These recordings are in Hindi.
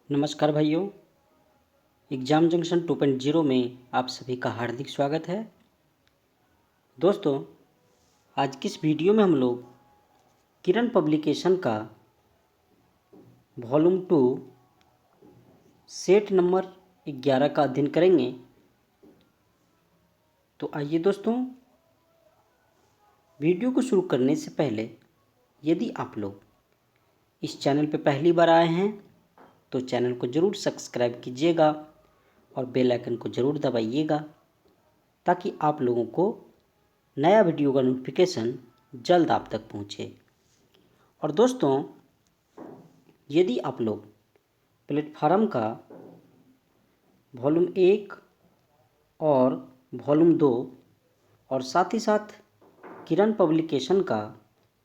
नमस्कार भाइयों। एग्ज़ाम जंक्शन 2.0 में आप सभी का हार्दिक स्वागत है। दोस्तों, आज की इस वीडियो में हम लोग किरण पब्लिकेशन का वॉल्यूम 2 सेट नंबर 11 का अध्ययन करेंगे। तो आइए दोस्तों, वीडियो को शुरू करने से पहले यदि आप लोग इस चैनल पर पहली बार आए हैं तो चैनल को ज़रूर सब्सक्राइब कीजिएगा और बेल आइकन को ज़रूर दबाइएगा ताकि आप लोगों को नया वीडियो का नोटिफिकेशन जल्द आप तक पहुंचे। और दोस्तों, यदि आप लोग प्लेटफार्म का वॉल्यूम 1 और वॉल्यूम 2 और साथ ही साथ किरण पब्लिकेशन का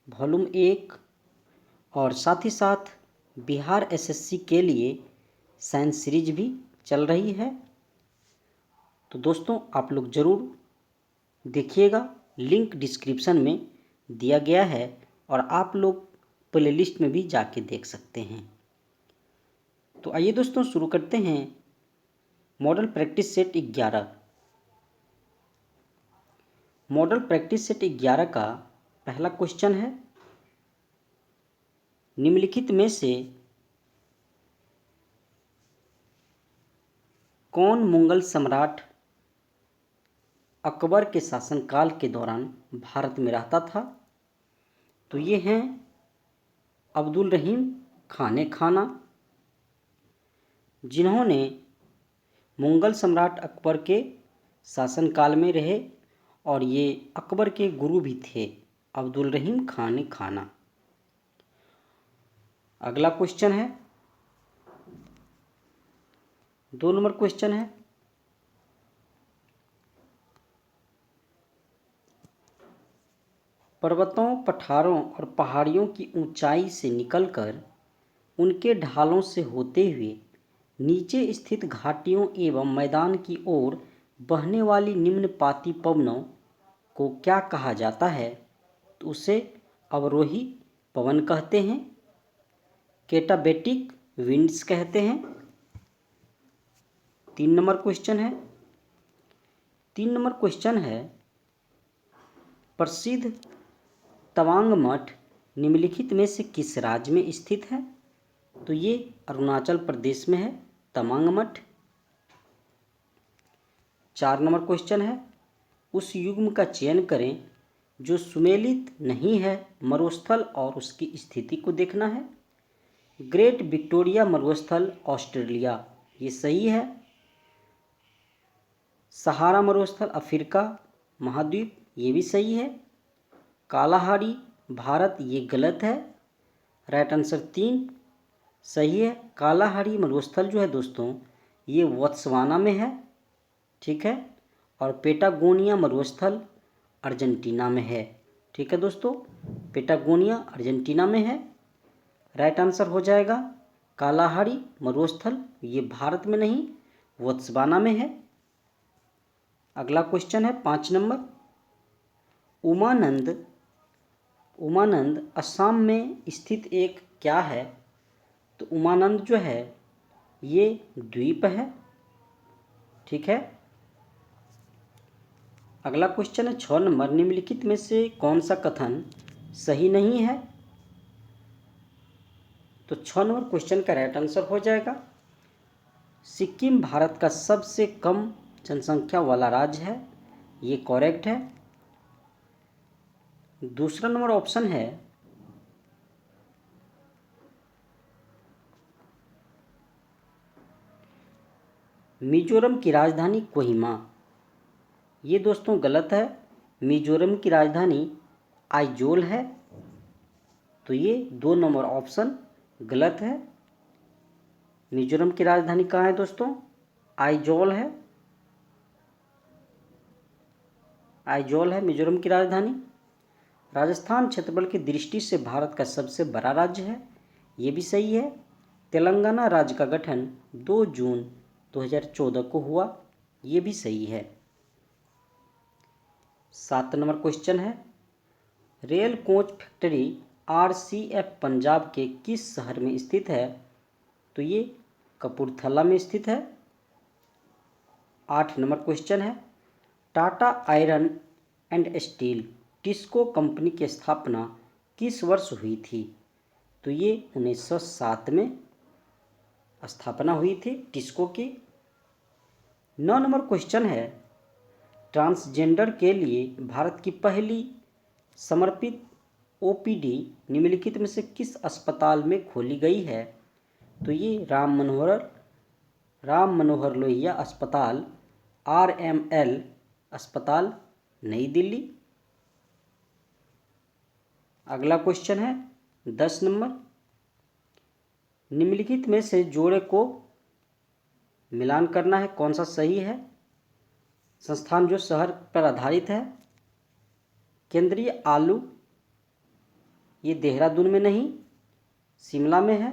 वॉल्यूम 1 और साथ ही साथ बिहार एसएससी के लिए साइंस सीरीज भी चल रही है, तो दोस्तों आप लोग ज़रूर देखिएगा। लिंक डिस्क्रिप्शन में दिया गया है और आप लोग प्लेलिस्ट में भी जाके देख सकते हैं। तो आइए दोस्तों शुरू करते हैं। Model practice set 11। Model practice set 11 का पहला क्वेश्चन है, निम्नलिखित में से कौन मुगल सम्राट अकबर के शासनकाल के दौरान भारत में रहता था? तो ये हैं अब्दुल रहीम खान खाना, जिन्होंने मुगल सम्राट अकबर के शासनकाल में रहे और ये अकबर के गुरु भी थे, अब्दुल रहीम खान खाना। अगला क्वेश्चन है, 2 नंबर क्वेश्चन है, पर्वतों, पठारों और पहाड़ियों की ऊंचाई से निकलकर उनके ढालों से होते हुए नीचे स्थित घाटियों एवं मैदान की ओर बहने वाली निम्नपाती पवनों को क्या कहा जाता है? तो उसे अवरोही पवन कहते हैं, कैटाबेटिक विंड्स कहते हैं। 3 नंबर क्वेश्चन है, 3 नंबर क्वेश्चन है, प्रसिद्ध तवांग मठ निम्नलिखित में से किस राज्य में स्थित है? तो ये अरुणाचल प्रदेश में है, तवांग मठ। 4 नंबर क्वेश्चन है, उस युग्म का चयन करें जो सुमेलित नहीं है, मरुस्थल और उसकी स्थिति को देखना है। ग्रेट विक्टोरिया मरुस्थल ऑस्ट्रेलिया, ये सही है। सहारा मरुस्थल अफ्रीका महाद्वीप, ये भी सही है। कालाहारी भारत, ये गलत है। राइट आंसर 3 सही है। कालाहारी मरुस्थल जो है दोस्तों, ये बोत्सवाना में है, ठीक है। और पेटागोनिया मरुस्थल अर्जेंटीना में है, ठीक है दोस्तों। पेटागोनिया अर्जेंटीना में है। राइट आंसर हो जाएगा कालाहारी मरुस्थल, ये भारत में नहीं, बोत्सवाना में है। अगला क्वेश्चन है 5 नंबर, उमानंद असम में स्थित एक क्या है? तो उमानंद जो है ये द्वीप है, ठीक है। अगला क्वेश्चन है 6 नंबर, निम्नलिखित में से कौन सा कथन सही नहीं है? तो 6 नंबर क्वेश्चन का राइट आंसर हो जाएगा सिक्किम भारत का सबसे कम जनसंख्या वाला राज्य है, ये करेक्ट है। दूसरा नंबर ऑप्शन है, मिजोरम की राजधानी कोहिमा, ये दोस्तों गलत है। मिजोरम की राजधानी आइजोल है, तो ये 2 नंबर ऑप्शन गलत है। मिजोरम की राजधानी कहाँ है दोस्तों? आइजोल है, आइजोल है मिजोरम की राजधानी। राजस्थान क्षेत्रफल की दृष्टि से भारत का सबसे बड़ा राज्य है, ये भी सही है। तेलंगाना राज्य का गठन 2 जून 2014 को हुआ, ये भी सही है। 7 नंबर क्वेश्चन है, rail coach factory RCF Punjab के किस शहर में स्थित है? तो ये कपूरथला में स्थित है। 8 नंबर क्वेश्चन है, Tata iron and steel TISCO company की स्थापना किस वर्ष हुई थी? तो ये 1907 में स्थापना हुई थी टिस्को की। 9 नंबर क्वेश्चन है, ट्रांसजेंडर के लिए भारत की पहली समर्पित ओपीडी निम्नलिखित में से किस अस्पताल में खोली गई है? तो ये राम मनोहर लोहिया अस्पताल, RML अस्पताल, नई दिल्ली। अगला क्वेश्चन है 10 नंबर, निम्नलिखित में से जोड़े को मिलान करना है, कौन सा सही है? संस्थान जो शहर पर आधारित है। केंद्रीय आलू, ये देहरादून में नहीं, शिमला में है।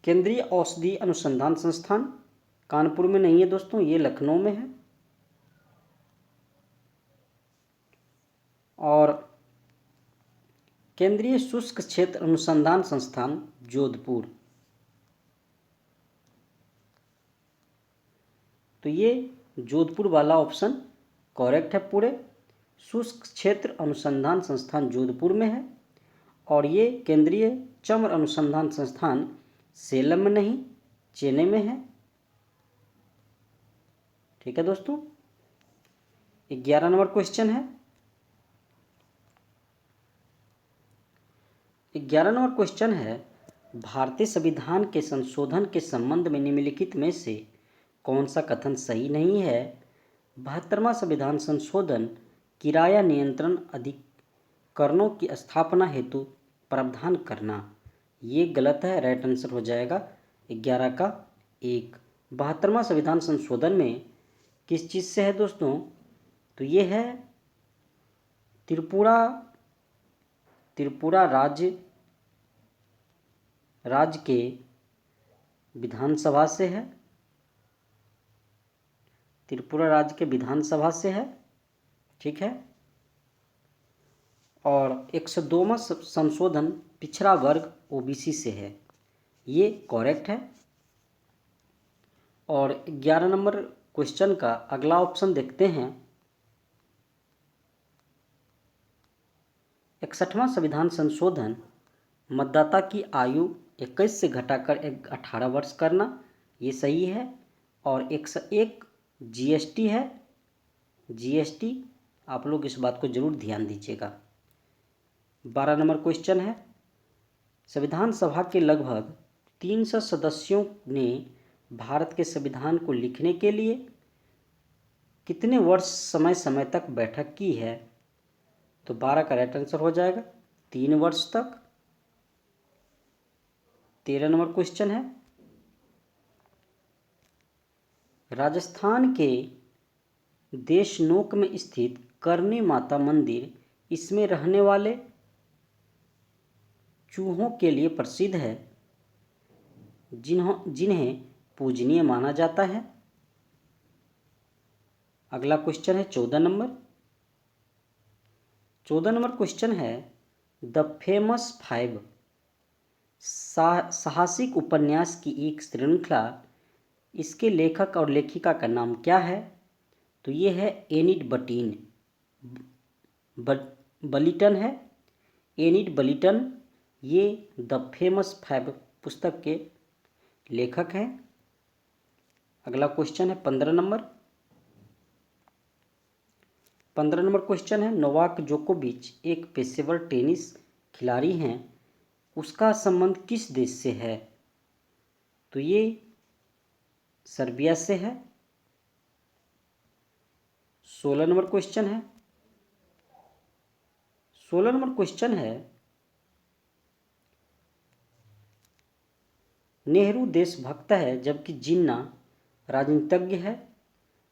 केंद्रीय औषधि अनुसंधान संस्थान कानपुर में नहीं है दोस्तों, ये लखनऊ में है। और केंद्रीय शुष्क क्षेत्र अनुसंधान संस्थान जोधपुर। तो ये जोधपुर वाला ऑप्शन करेक्ट है पूरे। शुष्क क्षेत्र अनुसंधान संस्थान जोधपुर में है। और ये केंद्रीय चर्म अनुसंधान संस्थान सेलम में नहीं, चेन्नई में है। ठीक है दोस्तों। 11 नंबर क्वेश्चन है, 11 नंबर क्वेश्चन है, भारतीय संविधान के संशोधन के संबंध में निम्नलिखित में से कौन सा कथन सही नहीं है? 72वां संविधान संशोधन किराया नियंत्रण अधिकरणों की स्थापना हेतु प्रावधान करना, ये गलत है। राइट आंसर हो जाएगा 11 का 1। 72वां संविधान संशोधन में किस चीज़ से है दोस्तों? तो ये है त्रिपुरा राज्य के विधानसभा से है। त्रिपुरा राज्य के विधानसभा से है। ठीक है। और 102वां संशोधन पिछड़ा वर्ग OBC से है, ये करेक्ट है। और 11 नंबर क्वेश्चन का अगला ऑप्शन देखते हैं। 61वां संविधान संशोधन मतदाता की आयु 21 से घटाकर 18 वर्ष करना, ये सही है। और 101 GST है, GST आप लोग इस बात को जरूर ध्यान दीजिएगा। 12 नंबर क्वेश्चन है, संविधान सभा के लगभग 300 सदस्यों ने भारत के संविधान को लिखने के लिए कितने वर्ष समय तक बैठक की है? तो 12 का राइट आंसर हो जाएगा 3 वर्ष तक। 13 नंबर क्वेश्चन है, राजस्थान के देशनोक में स्थित करनी माता मंदिर इसमें रहने वाले चूहों के लिए प्रसिद्ध है, जिन्हें पूजनीय माना जाता है। अगला क्वेश्चन है 14 नंबर। 14 नंबर क्वेश्चन है, द फेमस 5 साहसिक उपन्यास की एक श्रृंखला, इसके लेखक और लेखिका का नाम क्या है? तो ये है एनिड बलिटन है। एनिड बलिटन ये द फेमस 5 पुस्तक के लेखक हैं। अगला क्वेश्चन है 15 नंबर। 15 नंबर क्वेश्चन है, नोवाक जोकोविच एक पेशेवर टेनिस खिलाड़ी हैं, उसका संबंध किस देश से है? तो ये सर्बिया से है। 16 नंबर क्वेश्चन है। 16 नंबर क्वेश्चन है, नेहरू देशभक्त है जबकि जिन्ना राजनीतिज्ञ है,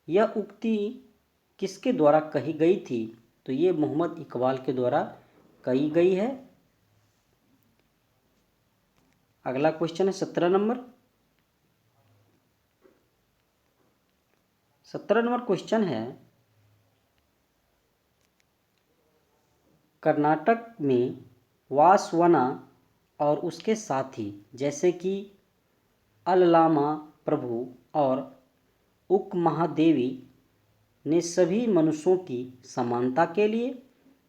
यह उक्ति किसके द्वारा कही गई थी? तो ये मोहम्मद इकबाल के द्वारा कही गई है। अगला क्वेश्चन है 17 नंबर। 17 नंबर क्वेश्चन है, कर्नाटक में वासवना और उसके साथी जैसे कि अल्लामा प्रभु और उक महादेवी ने सभी मनुष्यों की समानता के लिए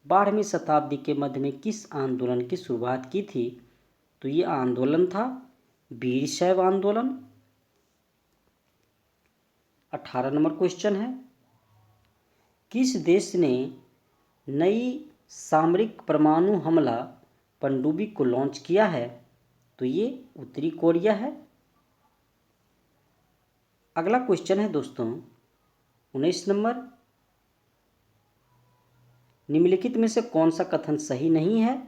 12वीं शताब्दी के मध्य में किस आंदोलन की शुरुआत की थी? तो ये आंदोलन था वीरशैव आंदोलन। 18 नंबर क्वेश्चन है, किस देश ने नई सामरिक परमाणु हमला पनडुब्बी को लॉन्च किया है? तो ये उत्तरी कोरिया है। अगला क्वेश्चन है दोस्तों 19 नंबर, निम्नलिखित में से कौन सा कथन सही नहीं है?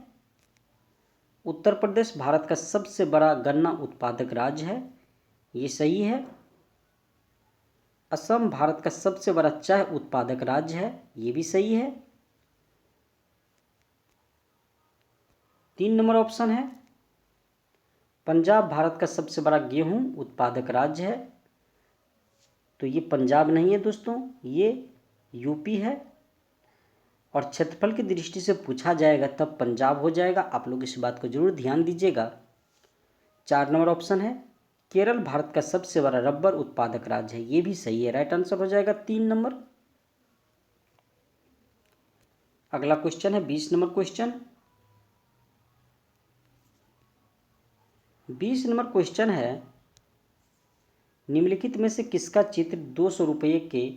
उत्तर प्रदेश भारत का सबसे बड़ा गन्ना उत्पादक राज्य है, ये सही है। असम भारत का सबसे बड़ा चाय उत्पादक राज्य है, ये भी सही है। 3 नंबर ऑप्शन है, पंजाब भारत का सबसे बड़ा गेहूं उत्पादक राज्य है, तो ये पंजाब नहीं है दोस्तों, ये यूपी है। और क्षेत्रफल की दृष्टि से पूछा जाएगा तब पंजाब हो जाएगा, आप लोग इस बात को जरूर ध्यान दीजिएगा। 4 नंबर ऑप्शन है, केरल भारत का सबसे बड़ा रबर उत्पादक राज्य है, ये भी सही है, राइट आंसर हो जाएगा 3 नंबर। अगला क्वेश्चन है 20 नंबर क्वेश्चन। 20 नंबर क्वेश्चन है, निम्नलिखित में से किसका चित्र 200 रुपये के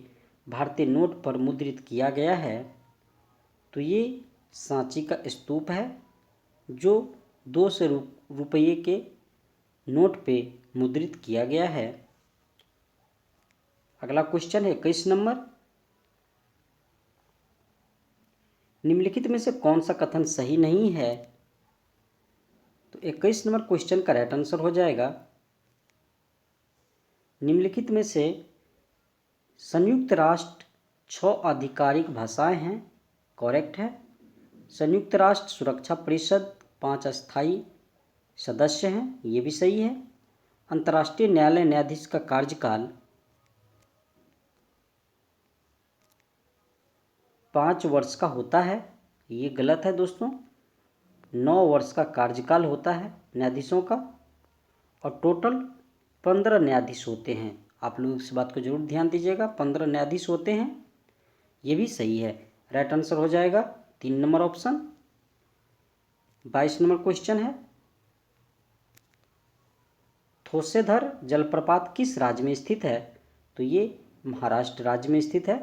भारतीय नोट पर मुद्रित किया गया है? तो ये सांची का स्तूप है जो 200 रुपये के नोट पे मुद्रित किया गया है। अगला क्वेश्चन है 21 नंबर, निम्नलिखित में से कौन सा कथन सही नहीं है? तो 21 नंबर क्वेश्चन का राइट आंसर हो जाएगा, निम्नलिखित में से संयुक्त राष्ट्र 6 आधिकारिक भाषाएं हैं, करेक्ट है। संयुक्त राष्ट्र सुरक्षा परिषद 5 अस्थायी सदस्य हैं, ये भी सही है। अंतर्राष्ट्रीय न्यायालय न्यायाधीश का कार्यकाल 5 वर्ष का होता है, ये गलत है दोस्तों, 9 वर्ष का कार्यकाल होता है न्यायाधीशों का, और टोटल 15 न्यायाधीश होते हैं। आप लोग इस बात को जरूर ध्यान दीजिएगा, 15 न्यायाधीश होते हैं, ये भी सही है, राइट आंसर हो जाएगा 3 नंबर ऑप्शन। 22 नंबर क्वेश्चन है, थोसेधर जलप्रपात किस राज्य में स्थित है? तो ये महाराष्ट्र राज्य में स्थित है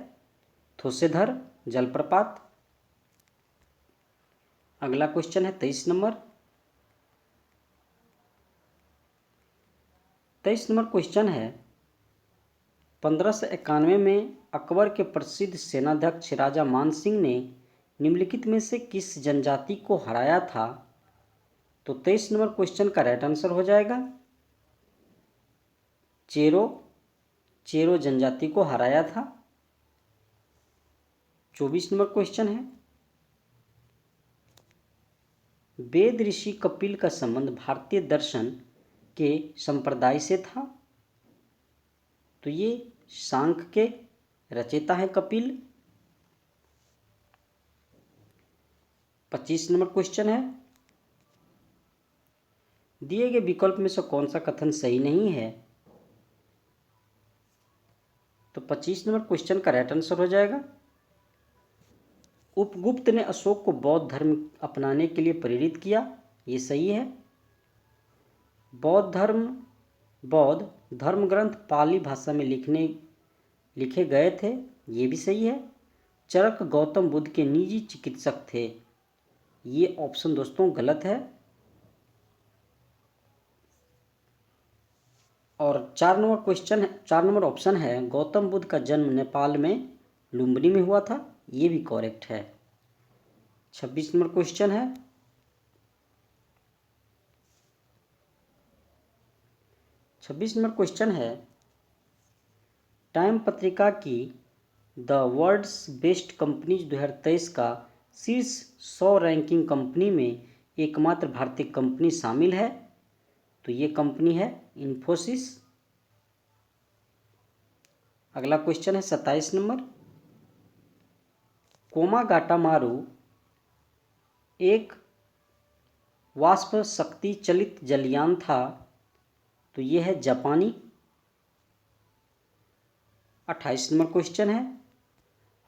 थोसेधर जलप्रपात। अगला क्वेश्चन है 23 नंबर। 23 नंबर क्वेश्चन है, 1591 में अकबर के प्रसिद्ध सेनाध्यक्ष राजा मान सिंह ने निम्नलिखित में से किस जनजाति को हराया था? तो 23 नंबर क्वेश्चन का राइट आंसर हो जाएगा चेरो जनजाति को हराया था। 24 नंबर क्वेश्चन है, वेद ऋषि कपिल का संबंध भारतीय दर्शन के संप्रदाय से था? तो ये सांख्य के रचयिता है कपिल। 25 नंबर क्वेश्चन है, दिए गए विकल्प में से कौन सा कथन सही नहीं है? तो 25 नंबर क्वेश्चन का राइट आंसर हो जाएगा, उपगुप्त ने अशोक को बौद्ध धर्म अपनाने के लिए प्रेरित किया, ये सही है। बौद्ध धर्म ग्रंथ पाली भाषा में लिखे गए थे, ये भी सही है। चरक गौतम बुद्ध के निजी चिकित्सक थे, ये ऑप्शन दोस्तों गलत है। और 4 नंबर ऑप्शन है, गौतम बुद्ध का जन्म नेपाल में लुम्बिनी में हुआ था, ये भी करेक्ट है। 26 नंबर क्वेश्चन है, टाइम पत्रिका की द वर्ल्ड्स बेस्ट कंपनीज 2023 का शीर्ष 100 रैंकिंग कंपनी में एकमात्र भारतीय कंपनी शामिल है, तो ये कंपनी है इन्फोसिस। अगला क्वेश्चन है 27 नंबर, कोमागाटा मारू एक वाष्प शक्ति चलित जलयान था? तो ये है जापानी। 28 नंबर क्वेश्चन है,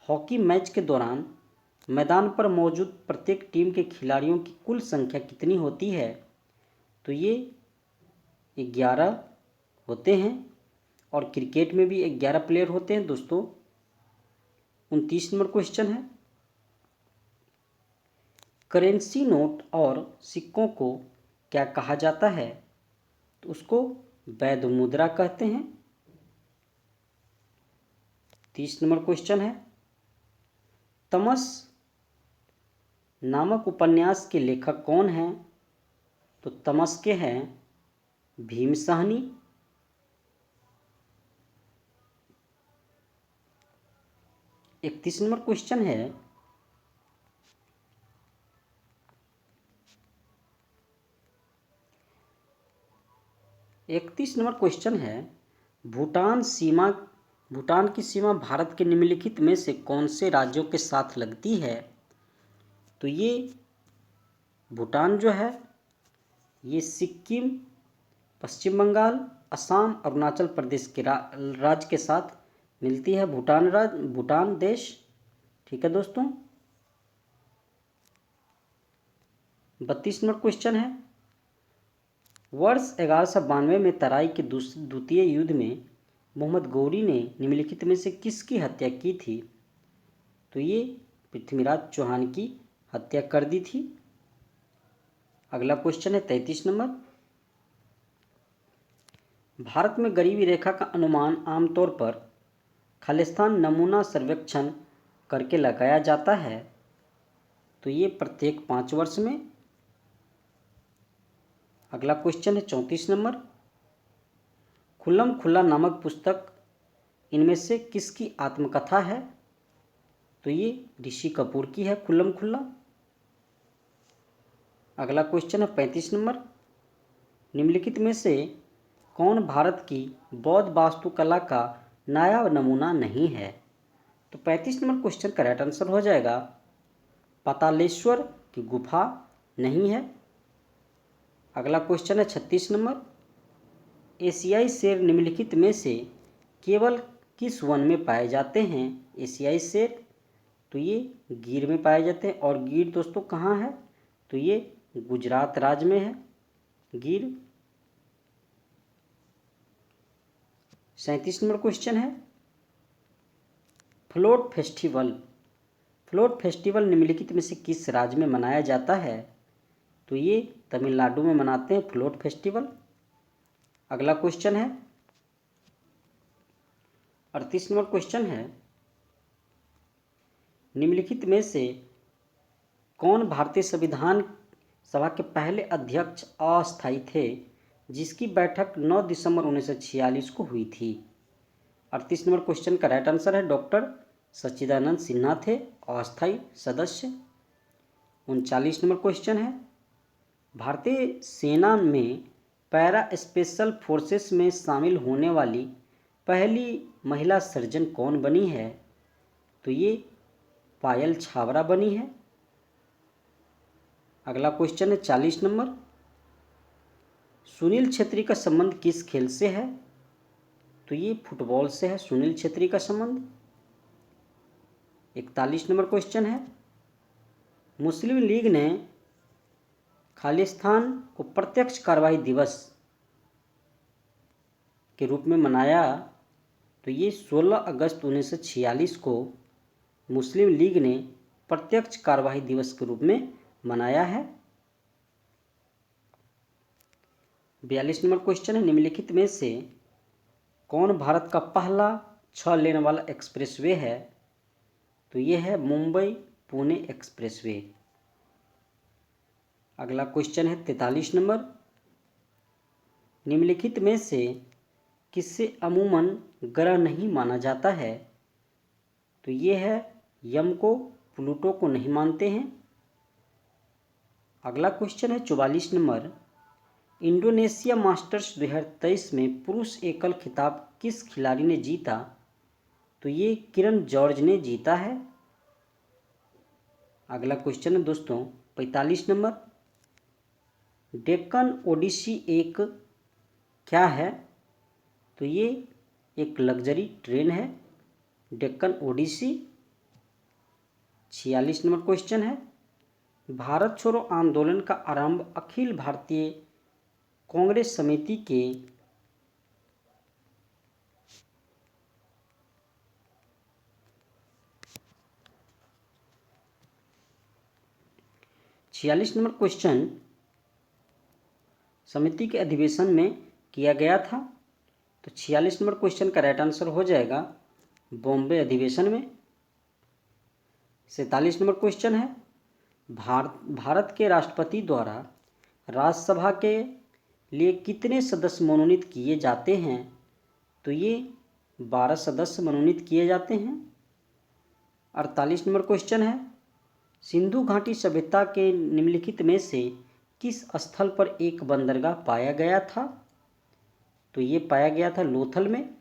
हॉकी मैच के दौरान मैदान पर मौजूद प्रत्येक टीम के खिलाड़ियों की कुल संख्या कितनी होती है? तो ये 11 होते हैं, और क्रिकेट में भी 11 प्लेयर होते हैं दोस्तों। 29 नंबर क्वेश्चन है, करेंसी नोट और सिक्कों को क्या कहा जाता है? तो उसको वैध मुद्रा कहते हैं। 30 नंबर क्वेश्चन है, तमस नामक उपन्यास के लेखक कौन हैं? तो तमस के हैं भीम साहनी। 31 नंबर क्वेश्चन है, 31 नंबर क्वेश्चन है, भूटान की सीमा भारत के निम्नलिखित में से कौन से राज्यों के साथ लगती है? तो ये भूटान जो है ये सिक्किम, पश्चिम बंगाल, असम, अरुणाचल प्रदेश के राज्य के साथ मिलती है। भूटान देश। ठीक है दोस्तों। 32 नंबर क्वेश्चन है, वर्ष 1192 में तराई के द्वितीय युद्ध में मोहम्मद गौरी ने निम्नलिखित में से किसकी हत्या की थी? तो ये पृथ्वीराज चौहान की हत्या कर दी थी। अगला क्वेश्चन है 33 नंबर, भारत में गरीबी रेखा का अनुमान आमतौर पर खालिस्तान नमूना सर्वेक्षण करके लगाया जाता है। तो ये प्रत्येक 5 वर्ष में। अगला क्वेश्चन है 34 नंबर, खुल्लम खुल्ला नामक पुस्तक इनमें से किसकी आत्मकथा है? तो ये ऋषि कपूर की है खुल्लम खुल्ला। अगला क्वेश्चन है 35 नंबर, निम्नलिखित में से कौन भारत की बौद्ध वास्तुकला का नायाब नमूना नहीं है? तो 35 नंबर क्वेश्चन का राइट आंसर हो जाएगा पातालेश्वर की गुफा नहीं है। अगला क्वेश्चन है 36 नंबर, एशियाई शेर निम्नलिखित में से केवल किस वन में पाए जाते हैं? एशियाई शेर, तो ये गिर में पाए जाते हैं। और गिर दोस्तों कहाँ है? तो ये गुजरात राज्य में है गिर। 37 नंबर क्वेश्चन है, फ्लोट फेस्टिवल निम्नलिखित में से किस राज्य में मनाया जाता है? तो ये तमिलनाडु में मनाते हैं फ्लोट फेस्टिवल। अगला क्वेश्चन है 38 नंबर क्वेश्चन है, निम्नलिखित में से कौन भारतीय संविधान सभा के पहले अध्यक्ष अस्थायी थे जिसकी बैठक 9 दिसंबर 1946 को हुई थी? 38 नंबर क्वेश्चन का राइट आंसर है डॉक्टर सच्चिदानंद सिन्हा थे अस्थायी सदस्य। 39 नंबर क्वेश्चन है, भारतीय सेना में पैरा स्पेशल फोर्सेस में शामिल होने वाली पहली महिला सर्जन कौन बनी है? तो ये पायल छाबरा बनी है। अगला क्वेश्चन है 40 नंबर, सुनील छेत्री का संबंध किस खेल से है? तो ये फुटबॉल से है सुनील छेत्री का संबंध। 41 नंबर क्वेश्चन है, मुस्लिम लीग ने खालिस्तान को प्रत्यक्ष कार्रवाई दिवस के रूप में मनाया। तो ये 16 अगस्त 1946 को मुस्लिम लीग ने प्रत्यक्ष कार्रवाई दिवस के रूप में मनाया है। 42 नंबर क्वेश्चन है, निम्नलिखित में से कौन भारत का पहला 6 लेन वाला एक्सप्रेसवे है? तो ये है मुंबई पुणे एक्सप्रेसवे। अगला क्वेश्चन है 43 नंबर, निम्नलिखित में से किससे अमूमन ग्रह नहीं माना जाता है? तो ये है यम को, प्लूटो को नहीं मानते हैं। अगला क्वेश्चन है 44 नंबर, इंडोनेशिया मास्टर्स 2023 में पुरुष एकल खिताब किस खिलाड़ी ने जीता? तो ये किरण जॉर्ज ने जीता है। अगला क्वेश्चन है दोस्तों 45 नंबर, डेक्कन ओडिसी एक क्या है? तो ये एक लग्जरी ट्रेन है, डेक्कन ओडिसी। 46 नंबर क्वेश्चन है, भारत छोड़ो आंदोलन का आरंभ अखिल भारतीय कांग्रेस समिति के 46 नंबर क्वेश्चन समिति के अधिवेशन में किया गया था। तो 46 नंबर क्वेश्चन का राइट आंसर हो जाएगा बॉम्बे अधिवेशन में। 47 नंबर क्वेश्चन है, भारत के राष्ट्रपति द्वारा राज्यसभा के लिए कितने सदस्य मनोनीत किए जाते हैं? तो ये 12 सदस्य मनोनीत किए जाते हैं। 48 नंबर क्वेश्चन है, सिंधु घाटी सभ्यता के निम्नलिखित में से किस स्थल पर एक बंदरगाह पाया गया था? तो ये पाया गया था लोथल में।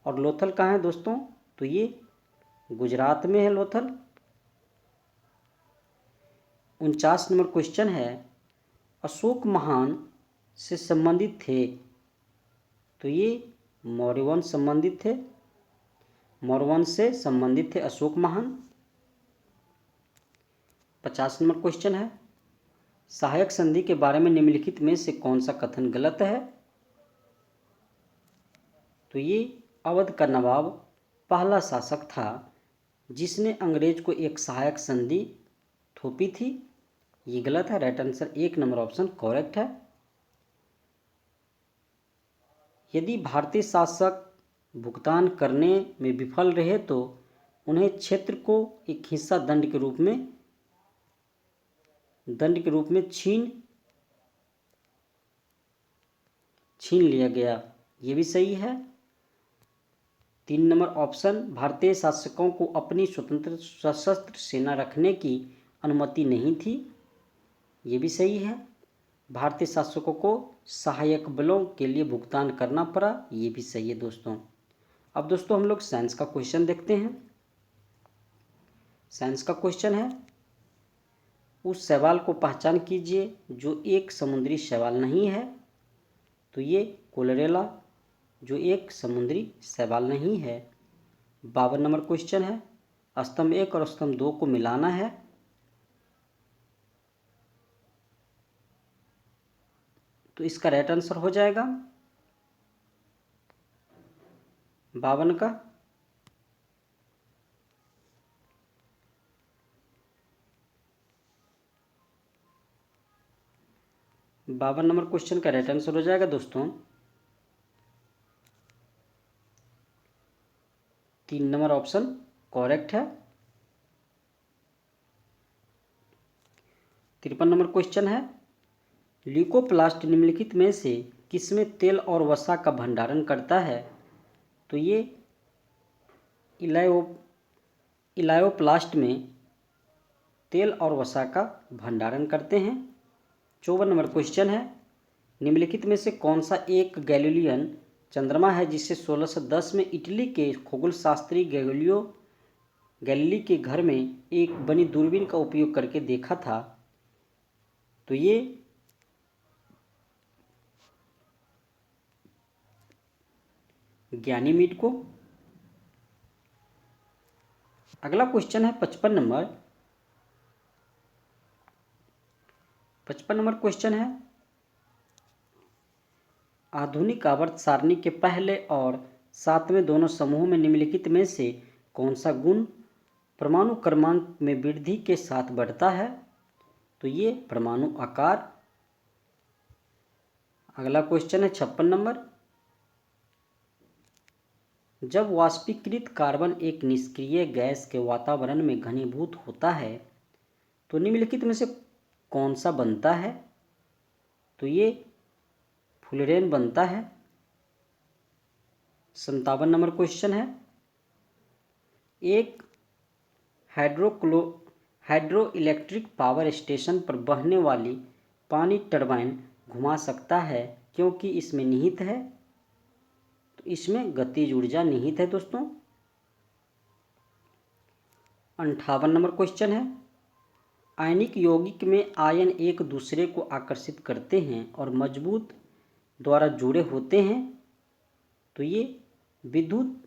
और लोथल कहाँ है दोस्तों? तो ये गुजरात में है लोथल। 49 नंबर क्वेश्चन है, अशोक महान से संबंधित थे? तो ये मौर्य वंश संबंधित थे, मौर्य वंश से संबंधित थे अशोक महान। 50 नंबर क्वेश्चन है, सहायक संधि के बारे में निम्नलिखित में से कौन सा कथन गलत है? तो ये अवध का नवाब पहला शासक था जिसने अंग्रेज को एक सहायक संधि थोपी थी। ये गलत है, right answer 1 number option correct है। यदि भारतीय शासक भुगतान करने में विफल रहे तो उन्हें क्षेत्र को एक हिस्सा दंड के रूप में छीन लिया गया। ये भी सही है। 3 नंबर ऑप्शन, भारतीय शासकों को अपनी स्वतंत्र सशस्त्र सेना रखने की अनुमति नहीं थी। ये भी सही है। भारतीय शासकों को सहायक बलों के लिए भुगतान करना पड़ा। ये भी सही है दोस्तों। अब दोस्तों हम लोग साइंस का क्वेश्चन देखते हैं। साइंस का क्वेश्चन है, उस शैवाल को पहचान कीजिए जो एक समुद्री शैवाल नहीं है। तो ये कोलरेला जो एक समुद्री शैवाल नहीं है। 52 नंबर क्वेश्चन है, स्तंभ 1 और स्तंभ 2 को मिलाना है। तो इसका राइट आंसर हो जाएगा 52 का। बावन नंबर क्वेश्चन का राइट आंसर हो जाएगा दोस्तों 3 नंबर ऑप्शन करेक्ट है। 53 नंबर क्वेश्चन है, ल्यूकोप्लास्ट निम्नलिखित में से किसमें तेल और वसा का भंडारण करता है? तो ये इलायोप्लास्ट में तेल और वसा का भंडारण करते हैं। 54 नंबर क्वेश्चन है, निम्नलिखित में से कौन सा एक गैलीलियन चंद्रमा है जिसे 1610 में इटली के खगोल शास्त्री गैलीली के घर में एक बनी दूरबीन का उपयोग करके देखा था? तो ये गैनीमीड को। अगला क्वेश्चन है 55 नंबर। 55 नंबर क्वेश्चन है, आधुनिक आवर्त सारणी के पहले और 7वें दोनों समूहों में निम्नलिखित में से कौन सा गुण परमाणु क्रमांक में वृद्धि के साथ बढ़ता है? तो ये परमाणु आकार। अगला क्वेश्चन है 56 नंबर, जब वाष्पीकृत कार्बन एक निष्क्रिय गैस के वातावरण में घनीभूत होता है तो निम्नलिखित में से कौन सा बनता है? तो ये फ्लोरीन बनता है। 57 नंबर क्वेश्चन है, एक हाइड्रो इलेक्ट्रिक पावर स्टेशन पर बहने वाली पानी टरबाइन घुमा सकता है क्योंकि इसमें निहित है? तो इसमें गतिज ऊर्जा निहित है दोस्तों। 58 नंबर क्वेश्चन है, आयनिक यौगिक में आयन एक दूसरे को आकर्षित करते हैं और मजबूत द्वारा जुड़े होते हैं, तो ये विद्युत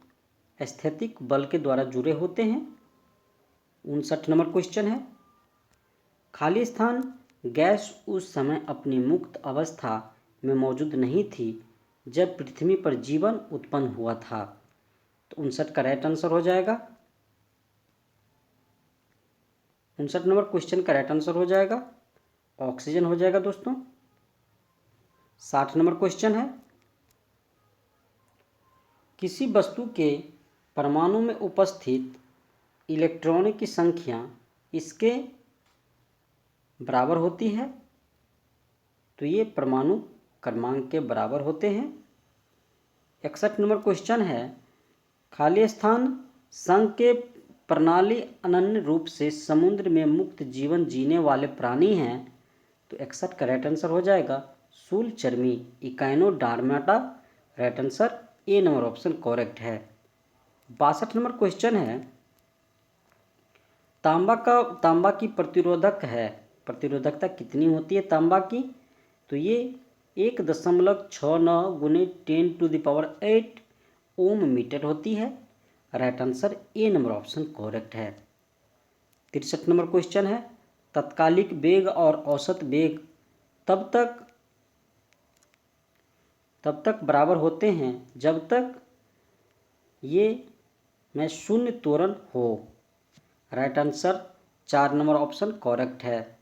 स्थैतिक बल के द्वारा जुड़े होते हैं। 59 नंबर क्वेश्चन है, खाली स्थान गैस उस समय अपनी मुक्त अवस्था में मौजूद नहीं थी जब पृथ्वी पर जीवन उत्पन्न हुआ था। तो 59 का राइट आंसर हो जाएगा। 59 नंबर क्वेश्चन का राइट आंसर हो जाएगा ऑक्सीजन हो जाएगा दोस्तों। 60 नंबर क्वेश्चन है, किसी वस्तु के परमाणु में उपस्थित इलेक्ट्रॉनों की संख्या इसके बराबर होती है, तो ये परमाणु क्रमांक के बराबर होते हैं। 61 नंबर क्वेश्चन है, खाली स्थान संघ के प्रणाली अनन्य रूप से समुद्र में मुक्त जीवन जीने वाले प्राणी हैं, तो 61 का राइट आंसर हो जाएगा शूलचर्मी echinodermata. Right answer A number option correct है। 62 नंबर क्वेश्चन है, तांबा की प्रतिरोधकता कितनी होती है तांबा की, तो ये 1.69 गुने 10⁸ ओम मीटर होती है। Right answer A number option correct है। 63 नंबर क्वेश्चन है, तत्कालिक वेग और औसत वेग तब तक बराबर होते हैं जब तक ये में शून्य त्वरण हो। Right answer 4 number option correct है।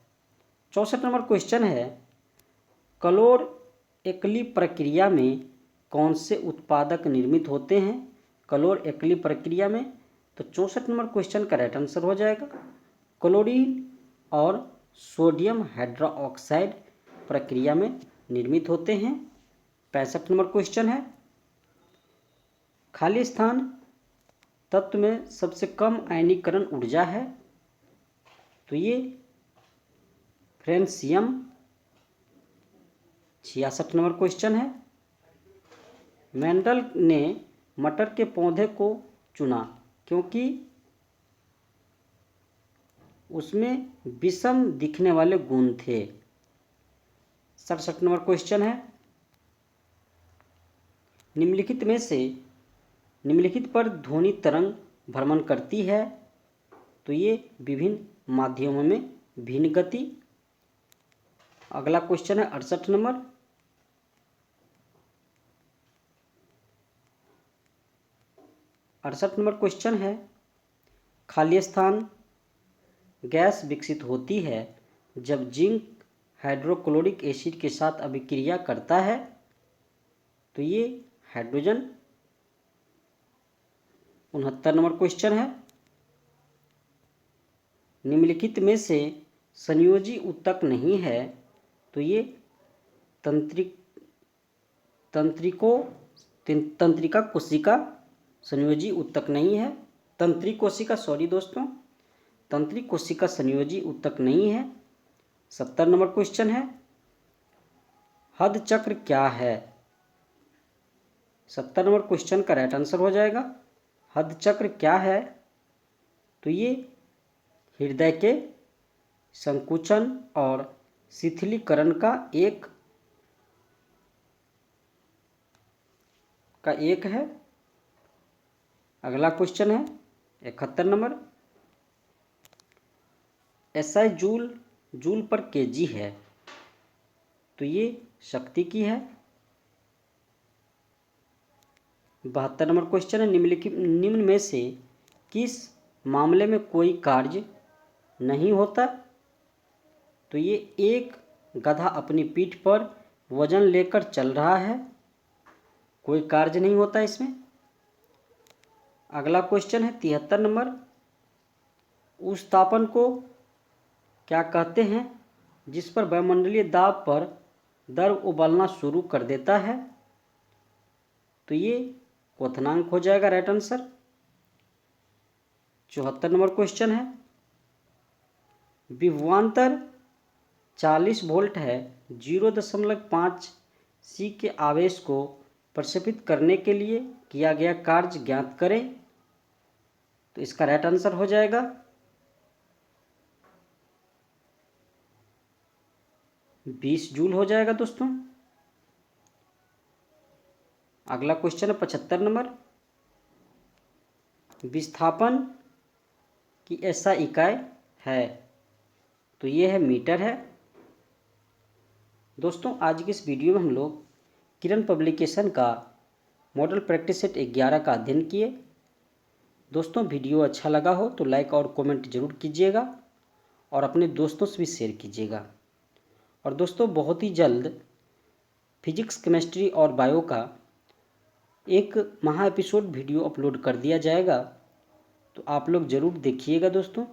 64 नंबर क्वेश्चन है, क्लोर एकली प्रक्रिया में कौन से उत्पादक निर्मित होते हैं क्लोर एकली प्रक्रिया में, तो 64 नंबर क्वेश्चन का राइट आंसर हो जाएगा क्लोरीन और सोडियम हाइड्रोक्साइड प्रक्रिया में निर्मित होते हैं। 65 नंबर क्वेश्चन है, खाली स्थान तत्व में सबसे कम आयनीकरण ऊर्जा है, तो ये फ्रेंसियम। 66 नंबर क्वेश्चन है, मेंडल ने मटर के पौधे को चुना क्योंकि उसमें विषम दिखने वाले गुण थे। 67 नंबर क्वेश्चन है, निम्नलिखित पर ध्वनि तरंग भ्रमण करती है, तो ये विभिन्न माध्यमों में भिन्न गति। अगला क्वेश्चन है 68 नंबर, क्वेश्चन है, खाली स्थान गैस विकसित होती है जब जिंक हाइड्रोक्लोरिक एसिड के साथ अभिक्रिया करता है, तो ये हाइड्रोजन। 69 नंबर क्वेश्चन है, निम्नलिखित में से संयोजी ऊतक नहीं है, तो ये तंत्रिका कोशिका संयोजी ऊतक नहीं है। तंत्रिक कोशिका संयोजी ऊतक नहीं है। 70 नंबर क्वेश्चन है, हद चक्र क्या है। 70 नंबर क्वेश्चन का राइट आंसर हो जाएगा हद चक्र क्या है, तो ये हृदय के संकुचन और शिथिलीकरण का एक है। अगला क्वेश्चन है 71 नंबर, SI जूल पर kg है, तो ये शक्ति की है। 72 नंबर क्वेश्चन है, निम्न में से किस मामले में कोई कार्य नहीं होता, तो ये एक गधा अपनी पीठ पर वजन लेकर चल रहा है, कोई कार्य नहीं होता इसमें। अगला क्वेश्चन है 73 नंबर, उस तापन को क्या कहते हैं जिस पर वायुमंडलीय दाब पर द्रव उबलना शुरू कर देता है, तो ये क्वथनांक हो जाएगा राइट आंसर। 74 नंबर क्वेश्चन है, विभवांतर 40 वोल्ट है, 0.5 C के आवेश को प्रक्षेपित करने के लिए किया गया कार्य ज्ञात करें, तो इसका राइट आंसर हो जाएगा 20 जूल हो जाएगा दोस्तों। अगला क्वेश्चन है 75 नंबर। विस्थापन की ऐसा इकाई है, तो ये है मीटर है। दोस्तों आज की इस वीडियो में हम लोग किरण पब्लिकेशन का मॉडल प्रैक्टिस सेट 11 का अध्ययन किए। दोस्तों वीडियो अच्छा लगा हो तो लाइक और कमेंट जरूर कीजिएगा और अपने दोस्तों से भी शेयर कीजिएगा। और दोस्तों बहुत ही जल्द फिजिक्स, केमिस्ट्री और बायो का एक महा एपिसोड वीडियो अपलोड कर दिया जाएगा, तो आप लोग ज़रूर देखिएगा दोस्तों,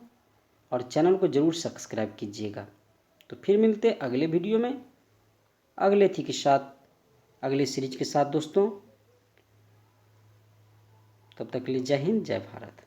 और चैनल को ज़रूर सब्सक्राइब कीजिएगा। तो फिर मिलते हैं अगले वीडियो में अगले थी के साथ, अगले सीरीज के साथ दोस्तों। तब तक के लिए जय हिंद, जय भारत।